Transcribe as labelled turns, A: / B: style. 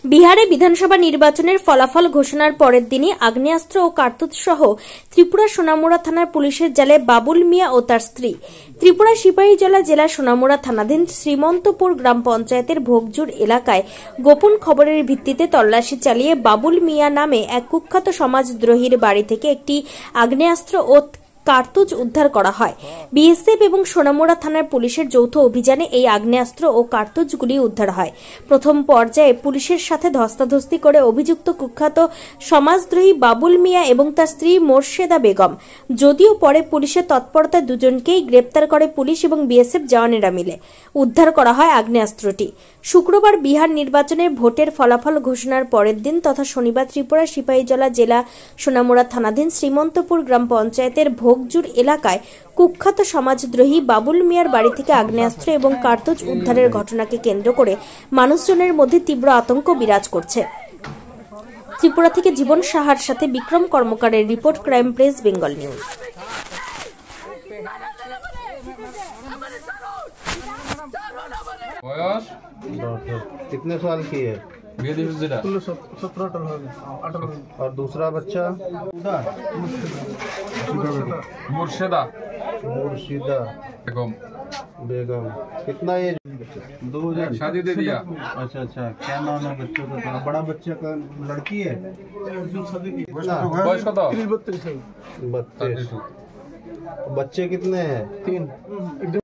A: বিহারে বিধানসভা নির্বাচনের ফলাফল ঘোষণার পরের দিনই আগ্নেয়াস্ত্র ও কার্তুজ সহ ত্রিপুরা সোনামুড়া থানার পুলিশের জালে বাবুল মিয়া ও তার স্ত্রী। ত্রিপুরা সিপাহীজলা জেলার সোনামুড়া থানাধীন শ্রীমন্তপুর গ্রাম পঞ্চায়েতের ভোগজুর এলাকায় গোপন খবরের ভিত্তিতে তল্লাশি চালিয়ে বাবুল মিয়া নামে এক কুখ্যাত সমাজদ্রোহীর বাড়ি থেকে একটি আগ্নেয়াস্ত্র ও কার্তুজ উদ্ধার করা হয়। বিএসএফ এবং সোনামুড়া থানার পুলিশের যৌথ অভিযানে এই আগ্নেয়াস্ত্র ও কার্তুজগুলি উদ্ধার হয়। প্রথম পর্যায়ে পুলিশের সাথে ধস্তাধস্তি করে অভিযুক্ত কুখ্যাত সমাজদ্রোহী বাবুল মিয়া এবং তার স্ত্রী মোর্শেদা বেগম। যদিও পরে পুলিশের তৎপরতায় দুজনকেই গ্রেপ্তার করে পুলিশ এবং বিএসএফ জওয়ানেরা মিলে। উদ্ধার করা হয় আগ্নেয়াস্ত্রটি। শুক্রবার বিহার নির্বাচনের ভোটের ফলাফল ঘোষণার পরের দিন তথা শনিবার ত্রিপুরা সিপাহীজলা জেলা সোনামুড়া থানাধীন শ্রীমন্তপুর গ্রাম পঞ্চায়েতের ভোগজুর এলাকায় কুখ্যাত সমাজদ্রোহী বাবুল মিয়ার বাড়ি থেকে আগ্নেয়াস্ত্র এবং কার্তুজ উদ্ধারের ঘটনাকে কেন্দ্র করে মানুষজনের মধ্যে তীব্র আতঙ্ক বিরাজ করছে। ত্রিপুরা থেকে জীবন সাহার সাথে বিক্রম কর্মকারের রিপোর্ট, ক্রাইম প্রেস বেঙ্গল নিউজ।
B: बयस
C: कितने साल की है?
B: 17-18
C: और दूसरा बच्चा?
B: मुर्शिदा
C: मुर्शिदा
B: बेगम
C: बेगम। कितना एज? 2000
B: शादी दे दिया।
C: अच्छा अच्छा, क्या नाम है बच्चों का? बड़ा बच्चे का लड़की है?
B: बयस कत?
C: 32। बच्चे कितने हैं?
D: 3।